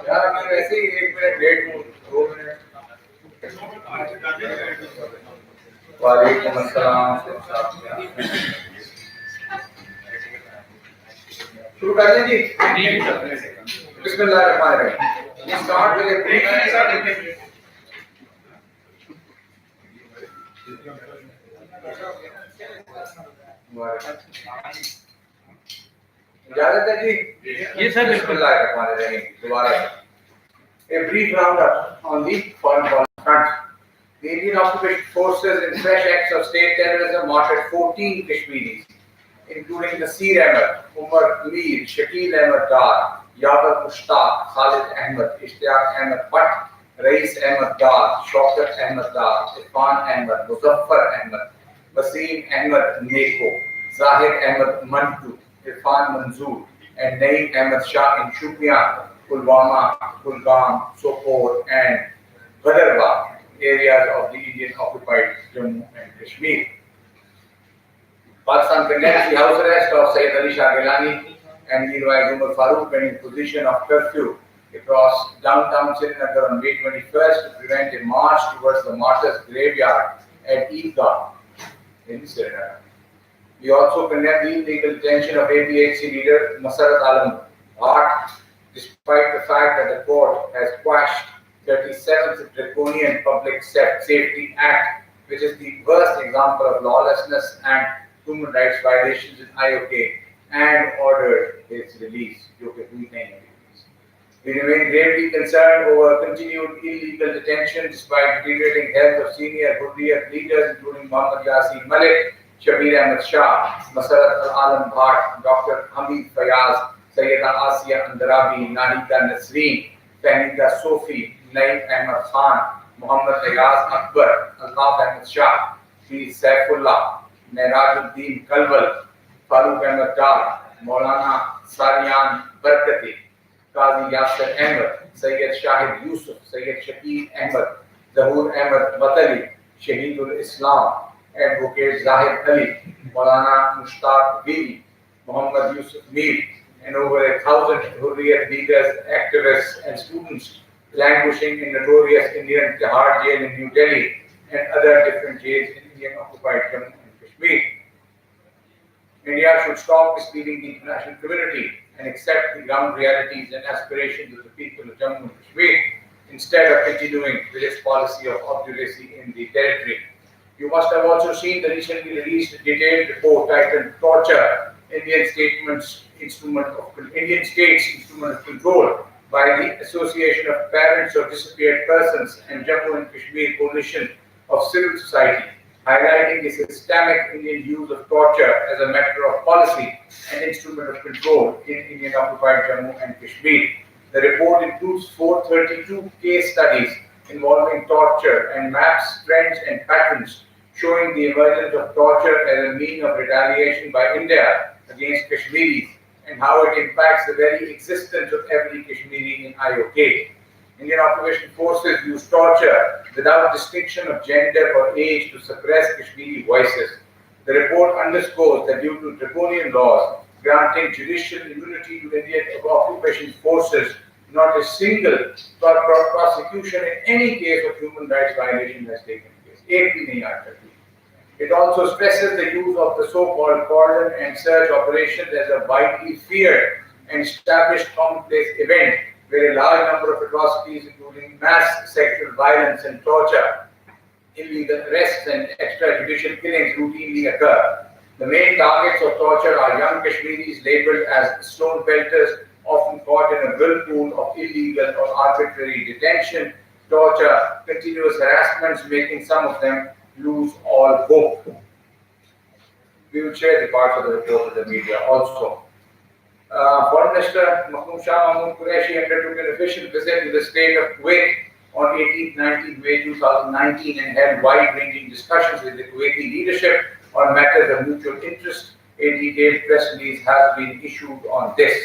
यार मैं वैसे ही 1 मिनट लेट हूँ, 2 मिनट। वालेकुम अस्सलाम। शुरू कर दें जी। बिस्मिल्लाहिर्रहमानिर्रहीम। स्टार्ट विद a brief इजाजत है जी? ये सर बिस्मिल्लाहिर्रहमानिर्रहीम। दोबारा a brief roundup on the foreign policy front. The Indian occupation forces in fresh acts of state terrorism martyred 14 Kashmiris, including Nasir Ahmed, Umar Mir, Shakil Ahmed Dar, Yadar Mushtaq, Khalid Ahmed, Ishtiyaq Ahmed Bhatt, Rais Ahmed Dar, Shaukat Ahmed Dar, Irfan Ahmed, Muzaffar Ahmed, Wasim Ahmed Neko, Zahid Ahmed Mantu, Irfan Manzoor, and Naeem Ahmed Shah in Shupiyan, Pulwama, Kulgam, Sopore, and Bhadarwah areas of the Indian occupied Jammu and Kashmir. Pakistan condemns the house arrest of Sayyid Ali Shah Gilani and Mirwais Umar Farooq when in position of curfew across downtown Srinagar on May 21st to prevent a march towards the martyrs' graveyard at Eidgah in Srinagar. We also condemn the illegal detention of APHC leader Masarat Alam Bhatt, despite the fact that the court has quashed 37th Draconian Public Safety Act, which is the worst example of lawlessness and human rights violations in IOK, and ordered its release. We remain gravely concerned over continued illegal detention despite deteriorating health of senior Hurriyat leaders including Muhammad Yasin Malik, Shabir Ahmed Shah, Masarat Alam Bhatt, Dr. Hamid Fayaz, Sayyida Asiya Andarabi, Nahida Nasreen, Fahmida Sofi, Naeem Ahmed Khan, Muhammad Ayaz Akbar, Altaf Ahmed Shah, P. Saifullah, Merajuddin Kalwal, Farooq Ahmed Dar, Maulana Sariyan Barkati, Qazi Yasir Ahmed, Sayyid Shahid Yusuf, Sayyid Shakil Ahmed, Zahur Ahmed Batali, Shahidul Islam, Advocate Zahid Ali, Maulana Mushtaq Bibi, Muhammad Yusuf Mir, and over 1,000 Hurriyat leaders, activists, and students languishing in notorious Indian Tihar jail in New Delhi and other different jails in Indian occupied Jammu and Kashmir. India should stop misleading the international community and accept the ground realities and aspirations of the people of Jammu and Kashmir instead of continuing with its policy of obduracy in the territory. You must have also seen the recently released detailed report titled Torture, Indian States Instrument of Control by the Association of Parents of Disappeared Persons and Jammu and Kashmir Coalition of Civil Society, highlighting the systemic Indian use of torture as a matter of policy and instrument of control in Indian occupied Jammu and Kashmir. The report includes 432 case studies involving torture and maps trends and patterns showing the emergence of torture as a means of retaliation by India against Kashmiris and how it impacts the very existence of every Kashmiri in IOK. Indian occupation forces use torture without distinction of gender or age to suppress Kashmiri voices. The report underscores that due to draconian laws granting judicial immunity to Indian occupation forces, not a single prosecution in any case of human rights violation has taken place. It also stresses the use of the so-called cordon and search operations as a widely feared and established commonplace event where a large number of atrocities, including mass sexual violence and torture, illegal arrests and extrajudicial killings routinely occur. The main targets of torture are young Kashmiris labeled as stone pelters, often caught in a whirlpool of illegal or arbitrary detention, torture, continuous harassments, making some of them lose all hope. We will share the parts of the report with the media also. Foreign Minister Mahmoud Shah Mahmood Qureshi undertook an official visit to the state of Kuwait on 18-19 May 2019 and held wide-ranging discussions with the Kuwaiti leadership on matters of mutual interest. A detailed press release has been issued on this.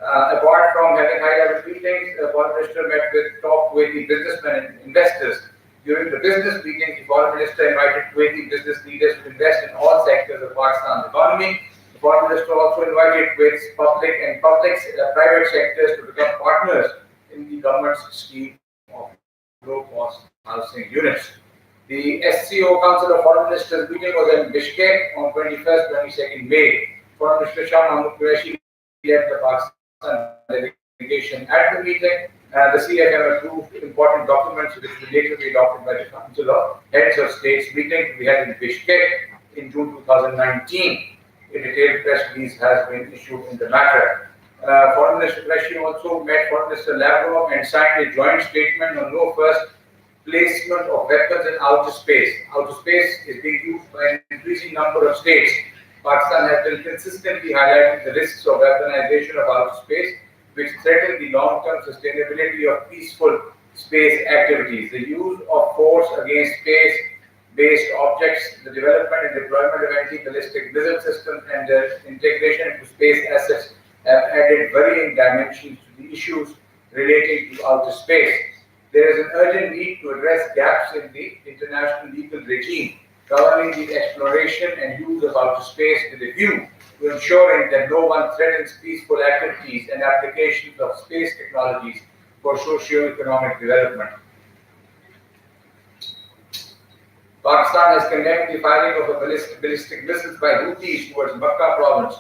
Apart from having high-level meetings, the Foreign Minister met with top Kuwaiti businessmen and investors. During the business meeting, the Foreign Minister invited Kuwaiti business leaders to invest in all sectors of Pakistan's economy. The Foreign Minister also invited Kuwait's public and private sectors to become partners in government's scheme of low-cost housing units. The SCO Council of Foreign Ministers meeting was in Bishkek on 21st, 22nd May. Foreign Minister Shah Mahmood Qureshi led the Pakistan delegation at the meeting. The CFM approved important documents which will later be adopted by the Council of Heads of States meeting to be held in Bishkek in June 2019. A detailed press release has been issued in the matter. Foreign Minister Qureshi also met Foreign Minister Lavrov and signed a joint statement on no first placement of weapons in outer space. Outer space is being used by an increasing number of states. Pakistan has been consistently highlighting the risks of weaponization of outer space, which threaten the long-term sustainability of peaceful space activities. The use of force against space-based objects, the development and deployment of anti-ballistic missile systems, and their integration into space assets have added varying dimensions to the issues relating to outer space. There is an urgent need to address gaps in the international legal regime governing the exploration and use of outer space with a view to ensuring that no one threatens peaceful activities and applications of space technologies for socio-economic development. Pakistan has condemned the firing of ballistic missiles by Houthis towards Makkah province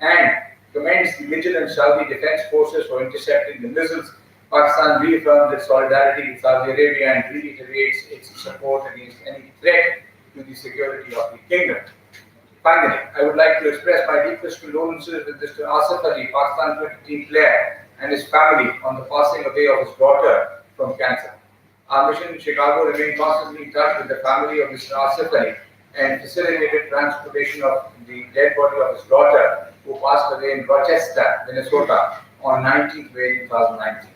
and commends the vigilant Saudi Defense Forces for intercepting the missiles. Pakistan reaffirms its solidarity with Saudi Arabia and reiterates its support against any threat to the security of the kingdom. Finally, I would like to express my deepest condolences with Mr. Asif Ali, Pakistan cricket team player, and his family on the passing away of his daughter from cancer. Our mission in Chicago remained constantly in touch with the family of Mr. Asif Ali and facilitated transportation of the dead body of his daughter, who passed away in Rochester, Minnesota on 19th May 2019.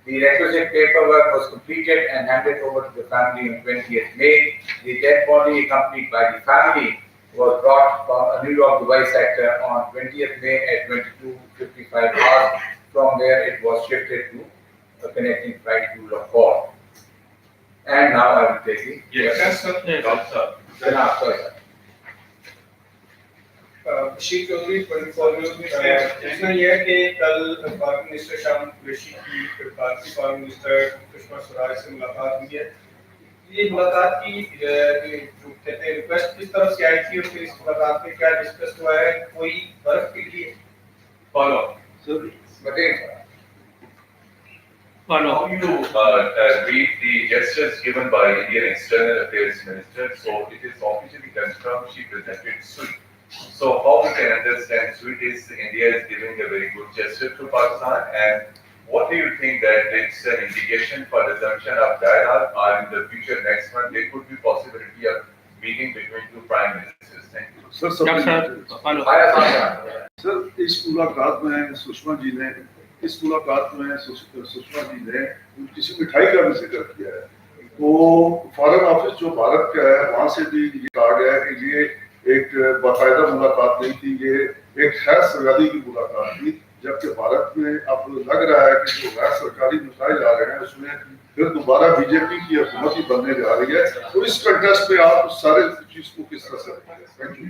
The requisite paperwork was completed and handed over to the family on 20th May. The dead body, accompanied by the family, was brought from New York Dubai sector on 20th May at 22:55 hours, from where it was shifted to a connecting flight to Lahore. And now I will take it. Yes, sir. Sir. Bashir Chaudhary 24 news में इसमें यह है कि कल foreign minister Shah Qureshi की भारतीय foreign minister Sushma Swaraj से मुलाकात हुई है। ये मुलाकात की जो कहते हैं रिक्वेस्ट किस तरफ से आई थी और फिर इस मुलाकात में क्या डिस्कस हुआ है, कोई बर्फ पिघली है? Follow. How you read the gestures given by Indian External Affairs Minister? So it is officially confirmed she presented sweet. So how we can understand sweet is India is giving a very good gesture to Pakistan, and what do you think that it's an indication for resumption of dialogue, or in the future next month there could be possibility of meeting between two prime ministers? Thank you. Sir इस मुलाकात में सुषमा जी ने किसी मिठाई का भी जिक्र किया है। वो फॉरेन ऑफिस जो भारत का है वहाँ से भी ये कहा गया है कि ये एक बाकायदा मुलाकात नहीं थी, ये एक गैर सरकारी की मुलाकात थी, जबकि भारत में अब लग रहा है कि जो गैर सरकारी मसाइल आ रहे हैं उसमें फिर दोबारा बीजेपी की हुकूमत ही बनने जा रही है। तो इस कंटेस्ट में आप सारे चीज को किस तरह से थैंक यू।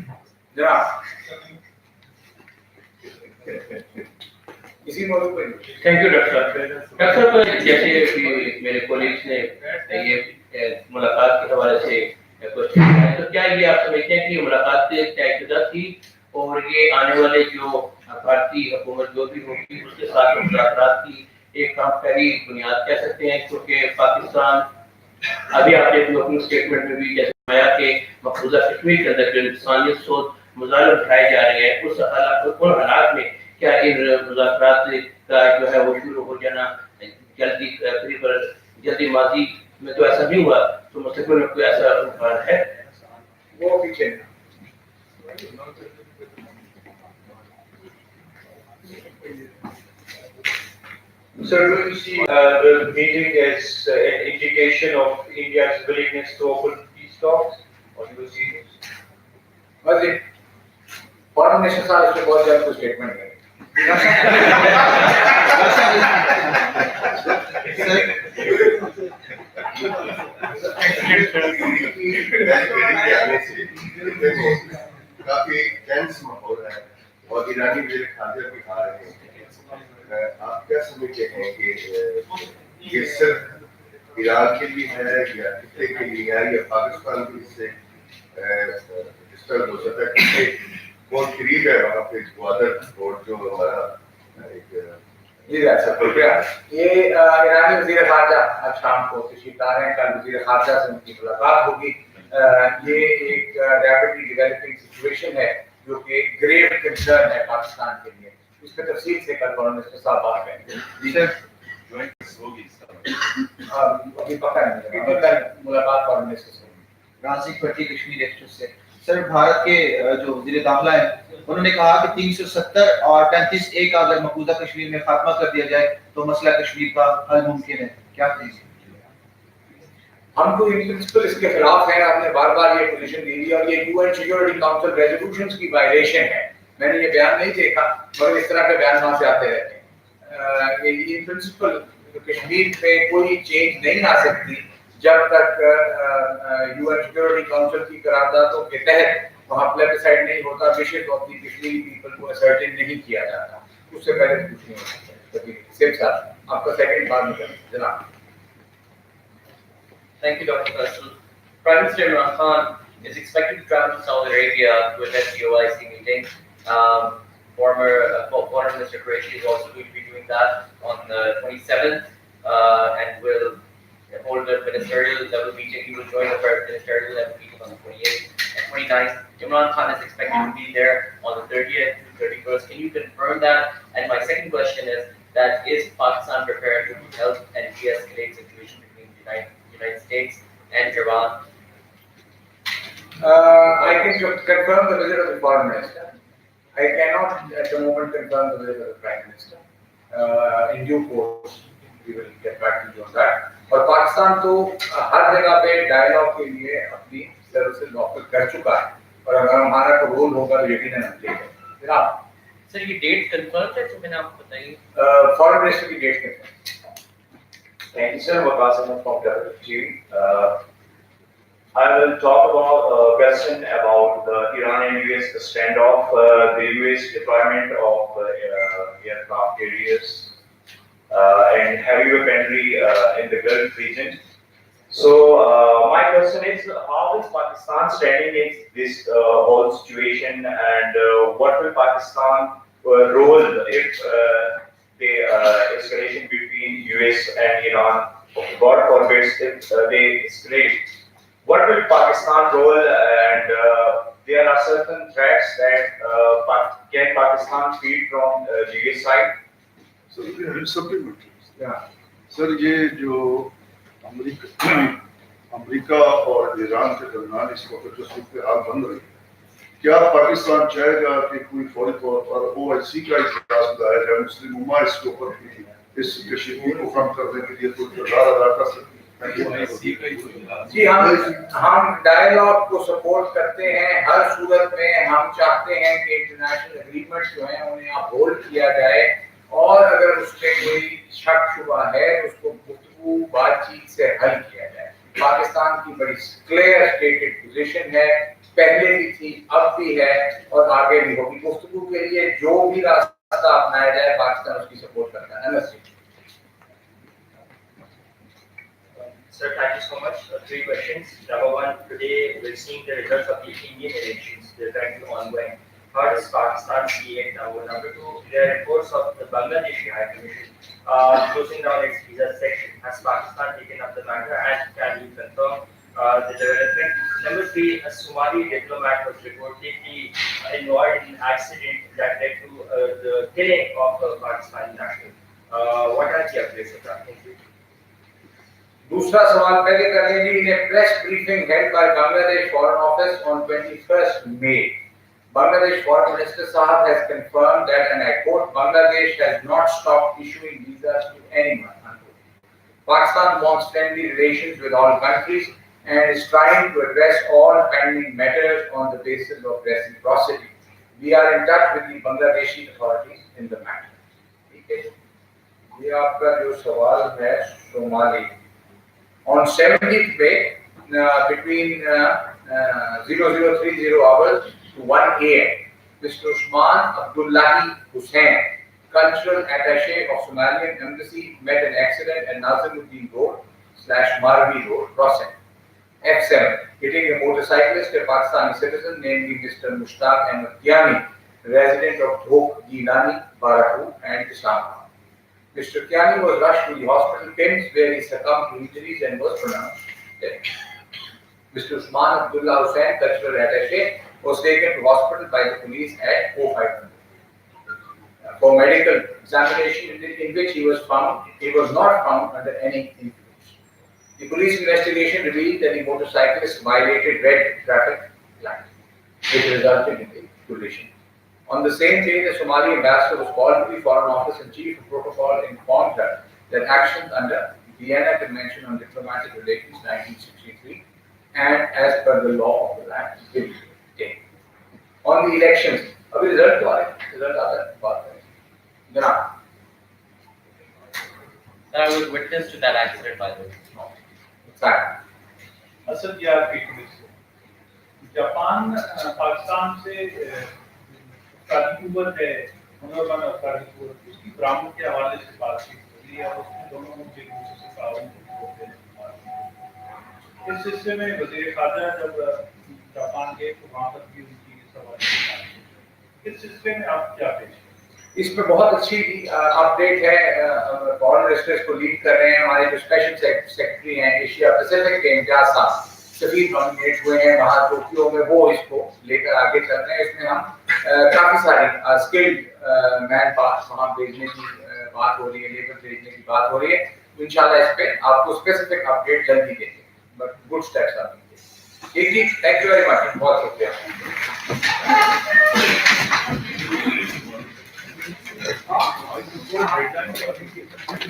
इसी मौजूद पर थैंक यू डॉक्टर साहब। जैसे मेरे कोलीग्स ने ये मुलाकात के हवाले से क्वेश्चन किया, तो क्या ये आप समझते हैं कि मुलाकात तयशुदा थी और ये आने वाले जो भारतीय हुकूमत जो भी होगी उसके साथ मुलाकात की एक कामयाबी बुनियाद कह सकते हैं? क्योंकि पाकिस्तान अभी आपने अपनी स्टेटमेंट में भी जैसे बताया कि मकबूजा कश्मीर के अंदर जो इंसानियत सोच मुजाहिर उठाए जा रहे हैं, उन हालात में क्या इन मुज़ाकरात का जो है वो शुरू हो जाना जल्दी माजी में तो ऐसा नहीं हुआ, तो मुस्तकबिल में कोई ऐसा रुझान है? वो पीछे So do you see the meeting as an indication of India's willingness to open peace talks, or do you see this? बस ये फॉरेन मिनिस्टर साहब इसके बहुत जल्द कुछ स्टेटमेंट करें। काफी टेंस माहौल है और ईरानी भी खाद्य भी खा रहे हैं। आप क्या समझते हैं कि ये सिर्फ ईरान के लिए है या कितने के लिए है या पाकिस्तान भी इससे इस तरह हो सकता है कि बहुत करीब है वहाँ पे ग्वादर रोड जो हमारा एक जी शुक्रिया। ये ईरानी वज़ीर ख़ारजा आज शाम को तशरीफ ला रहे हैं, कल वज़ीर ख़ारजा से उनकी मुलाकात होगी। ये एक रैपिडली डेवलपिंग सिचुएशन है जो कि ग्रेव कंसर्न है पाकिस्तान के लिए। इस पर तफसील से कल फॉरेन मिनिस्टर साहब बात करेंगे। जी सर, अभी पक्का नहीं है, कल मुलाकात फॉरेन मिनिस्टर से। राशिद पट्टी कश्मीर एक्सप्रेस से। सर, भारत के जो वज़ीर दाखिला है उन्होंने कहा कि 370 और 35A का अगर मकबूजा कश्मीर में खात्मा कर दिया जाए तो मसला कश्मीर का हल मुमकिन है, क्या कहेंगे? हम तो इन प्रिंसिपल इसके खिलाफ हैं, आपने बार बार ये पोजीशन दी है और ये यूएन सिक्योरिटी काउंसिल रेजोल्यूशंस की वायलेशन है। मैंने ये बयान नहीं देखा मगर इस तरह के बयान वहां से आते रहते हैं। ये प्रिंसिपल कश्मीर पे कोई चेंज नहीं आ सकती जब तक यूएन सिक्योरिटी काउंसिल की करारदादों के तहत वहाँ प्लेबिसाइड नहीं होता, विशेष ऑफ दी कश्मीरी पीपल को असर्टेन नहीं किया जाता। उससे पहले कुछ नहीं होता। सिर्फ साहब आपका सेकंड बात नहीं करना जनाब। Thank you, Dr. Faisal. Prime Minister Imran Khan is expected to travel to Saudi Arabia to attend the OIC meeting. Former Foreign Minister Qureshi is also going to be doing that on the 27th and will hold a ministerial level meeting. He will join the first ministerial level meeting on the 28th and 29th. Imran Khan is expected to be there on the 30th to 31st. Can you confirm that? And my second question is Pakistan prepared to help and de-escalate situation between the United States and Iran? I can confirm the visit of the foreign minister. I cannot at the moment confirm the visit of the prime minister. In due course, we will get back to you on that. और पाकिस्तान तो हर जगह पे dialogue के लिए अपनी services offer कर चुका है और अगर हमारा कोई रोल होगा तो यकीनन हम देंगे। जनाब सर, ये डेट कंफर्म है तो मैंने आपको बताइए। फॉरेन मिनिस्टर की date confirm. Thank you, sir. Wakasan from TV. I will talk about a question about the Iran and US standoff, the US deployment of aircraft carriers and heavy weaponry in the Gulf region. So, my question is, how is Pakistan standing in this whole situation, and what will Pakistan role if the escalation between US and Iran, God forbids, if they escalate? What will Pakistan role, and there are certain threats that can Pakistan feed from US side? So, supplementary. Yeah. Sir, ये जो America और Iran के दरमियान इस वक्त जो सूरत हाल बन रही है, क्या पाकिस्तान चाहेगा कि कोई फौरी तौर पर OIC का इजलास बुलाया जाए, मुस्लिम उम्मा इसके ऊपर भी इस कशीदगी को कम करने के लिए कोई किरदार अदा कर सकती है? जी, हम डायलॉग को सपोर्ट करते हैं हर सूरत में। हम चाहते हैं कि इंटरनेशनल एग्रीमेंट जो है उन्हें अपहोल्ड किया जाए और अगर उसमें कोई शक शुबा है उसको गुफ्तगू बातचीत से हल किया जाए। पाकिस्तान की बड़ी क्लियर स्टेटेड पोजीशन है, पहले भी थी, अब भी है और आगे भी होगी। गुफ्तगू के लिए जो भी रास्ता अपनाया जाए पाकिस्तान उसकी सपोर्ट करता है। नमस्ते Sir, thank you so much. 3 questions. Number 1, today we're seeing the results of the Indian elections. They're currently ongoing. How does Pakistan see it now? Number 2, there are reports of the Bangladeshi High Commission closing down its visa section. Has Pakistan taken up the matter, and can you confirm the development? Number 3, a Somali diplomat was reportedly involved in an accident that led to the killing of a Pakistani national. What are the updates of that? Thank you. दूसरा सवाल पहले कर लेंगे। In a press briefing held by Bangladesh foreign office on 21st May, Bangladesh Foreign Minister Sahab has confirmed that, and I quote, Bangladesh has not stopped issuing visas to anyone. Pakistan wants friendly relations with all countries and is trying to address all pending matters on the basis of reciprocity. We are in touch with the Bangladeshi authorities in the matter. ठीक है, ये आपका जो सवाल है Somali. On 17th May, between 0030 hours to 1 AM, Mr. Usman Abdullahi Hussain, cultural attaché of Somalian embassy met an accident at Nazimuddin Road / Marvi Road crossing. F7, hitting a motorcyclist, a Pakistani citizen, namely Mr. Mushtaq Ahmed Kiani, resident of Dhok, Gilani, Baraku, and Islamabad. Mr. Kiani was rushed to the hospital PIMS where he succumbed to injuries and was pronounced dead. Mr. Usman Abdullah Hussain, cultural attaché, was taken to hospital by the police at 0500 for medical examination in which he was not found under any influence. The police investigation revealed that the motorcyclist violated red traffic light, which resulted in a collision. On the same day, the Somali ambassador was called to the Foreign Office and Chief of Protocol informed her that actions under the Vienna Convention on Diplomatic Relations 1963 and as per the law of the land will be taken. On the elections, अभी result तो आ रहे हैं, result आता है बात करें जनाब. I was witness to that accident, by the way. Exactly. Asad यार जापान पाकिस्तान से है मनोरमन उसकी ब्राह्मण के हवाले से बातचीत हो रही है और उसमें दोनों मुद्दे एक दूसरे से ताउन होते हैं. इस सिलसिले में वज़ीर ख़ारजा जब जापान गए तो वहाँ पर भी उनकी सवाल इस सिलसिले में आप क्या पेश करें? इसमें बहुत अच्छी अपडेट है. फॉरेन मिनिस्टर्स को लीड कर रहे हैं हमारे जो स्पेशल सेक्रेटरी हैं एशिया पैसिफिक के इम्तियाज साहब, सफीर नॉमिनेट हुए हैं वहाँ टोक्यो में, वो इसको लेकर आगे चल रहे हैं. इसमें हम काफी सारी स्किल्ड मैन पावर वहाँ भेजने की बात हो रही है, लेबर भेजने की बात हो रही है. इंशाल्लाह इस पे आपको स्पेसिफिक अपडेट जल्दी देंगे, but good steps are being taken. Thank you very much, बहुत शुक्रिया.